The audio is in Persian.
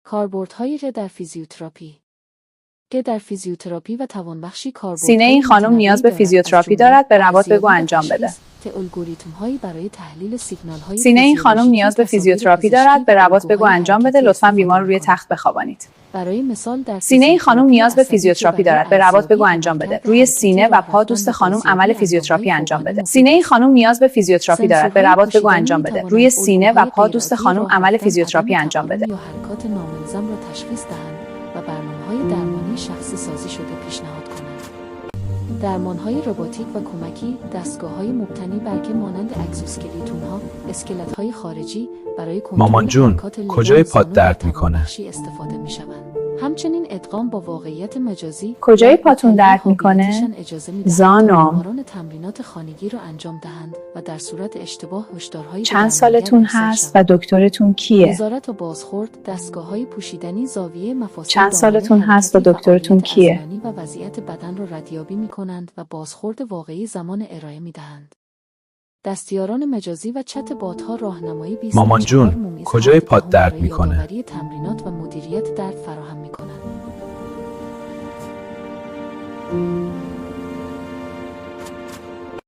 کاربردهای ر در فیزیوتراپی. ر در فیزیوتراپی و توانبخشی کاربردهای سینه این خانم نیاز به فیزیوتراپی دارد، به رباط بگو انجام بده. الگوریتم‌هایی برای تحلیل سیگنال‌های سینه این خانم نیاز به فیزیوتراپی دارد، به رباط بگو انجام بده. لطفاً بیمار رو روی تخت بخوابانید. برای مثال در سینه این خانم نیاز به فیزیوتراپی دارد، به رباط بگو انجام بده. روی سینه و پا دوست خانم عمل فیزیوتراپی انجام بده. سینه این خانم نیاز به فیزیوتراپی دارد، به رباط بگو انجام بده. روی سینه و پا دوست خانم عمل فیزیوتراپی انجام بده. یا حرکات نامنظم را تشخیص دهند و برنامه‌های درمانی شخصی سازی شده پیشنهاد کنند. درمان‌های رباتیک و کمکی، دستگاه‌های مبتنی بر که مانند اگزواسکلتون‌ها، اسکلت‌های خارجی برای مامان جون، کجای پات درد میکنه؟ استفاده می‌شوند. همچنین ادغام با واقعیت مجازی. کجای پاتون درد میکنه؟ زانوام. بیماران تمرینات خانگی را انجام دهند و در صورت اشتباه هشدارهایی چند سالتون هست و دکترتون کیه؟ نظارت و بازخورد، دستگاه‌های پوشیدنی، زاویه مفاصل. چند سالتون هست و دکترتون کیه؟ و وضعیت بدن را ردیابی می‌کنند و بازخورد واقعی زمان ارائه می‌دهند. دستیاران مجازی و چت بات‌ها راهنمایی 24 مامان جون، کجای پات درد میکنه؟ برای تمرینات و مدیریت درد فراهم می‌کنند.